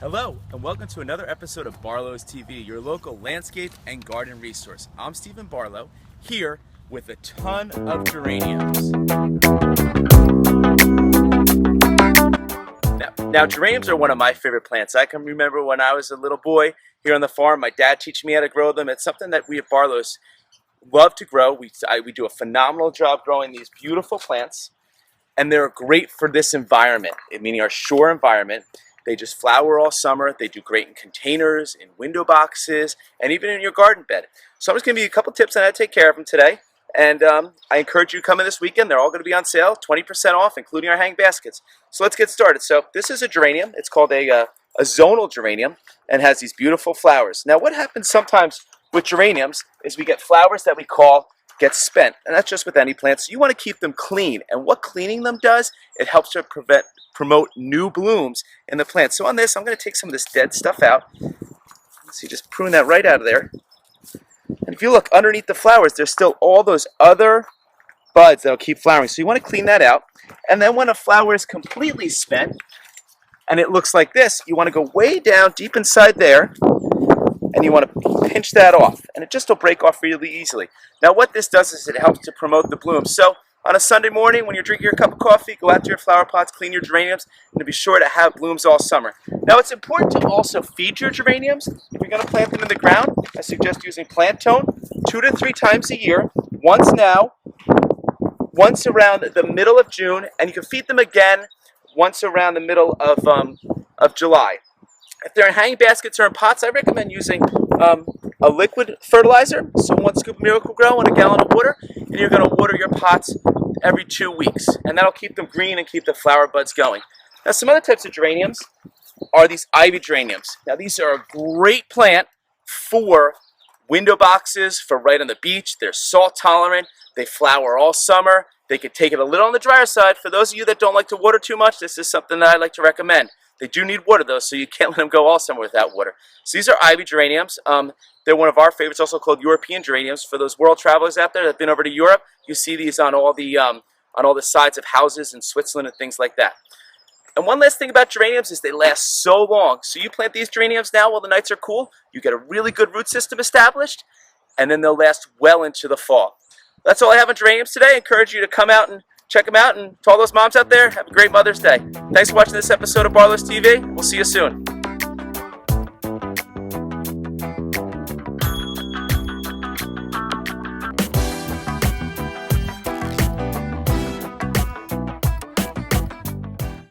Hello, and welcome to another episode of Barlow's TV, your local landscape and garden resource. I'm Stephen Barlow, here with a ton of geraniums. Now, geraniums are one of my favorite plants. I can remember when I was a little boy here on the farm, my dad teaching me how to grow them. It's something that we at Barlow's love to grow. We do a phenomenal job growing these beautiful plants, and they're great for this environment, meaning our shore environment. They just flower all summer. They do great in containers, in window boxes, and even in your garden bed. So I'm just going to give you a couple tips on how to take care of them today. And I encourage you to come in this weekend. They're all going to be on sale, 20% off, including our hang baskets. So let's get started. So this is a geranium. It's called a zonal geranium and has these beautiful flowers. Now what happens sometimes with geraniums is we get flowers that we call get spent. And that's just with any plant. So you want to keep them clean. And what cleaning them does, it helps to promote new blooms in the plant. So on this, I'm going to take some of this dead stuff out. Let's see, just prune that right out of there. And if you look underneath the flowers, there's still all those other buds that'll keep flowering. So you want to clean that out. And then when a flower is completely spent, and it looks like this, you want to go way down deep inside there, and you want to pinch that off. And it just will break off really easily. Now what this does is it helps to promote the bloom. So on a Sunday morning, when you're drinking your cup of coffee, go out to your flower pots, clean your geraniums, and be sure to have blooms all summer. Now, it's important to also feed your geraniums. If you're going to plant them in the ground, I suggest using plant tone 2 to 3 times a year, once now, once around the middle of June, and you can feed them again once around the middle of July. If they're in hanging baskets or in pots, I recommend using a liquid fertilizer, so 1 scoop of Miracle-Gro in a gallon of water, and you're going to water your pots every 2 weeks, and that'll keep them green and keep the flower buds going. Now some other types of geraniums are these ivy geraniums. Now these are a great plant for window boxes, for right on the beach. They're salt tolerant, they flower all summer, they can take it a little on the drier side. For those of you that don't like to water too much, this is something that I like to recommend. They do need water though, so you can't let them go all summer without water. So these are ivy geraniums. They're one of our favorites, also called European geraniums. For those world travelers out there that have been over to Europe, you see these on all the sides of houses in Switzerland and things like that. And one last thing about geraniums is they last so long. So you plant these geraniums now while the nights are cool, you get a really good root system established, and then they'll last well into the fall. That's all I have on geraniums today. I encourage you to come out and check them out, and to all those moms out there, have a great Mother's Day. Thanks for watching this episode of Barlow's TV. We'll see you soon.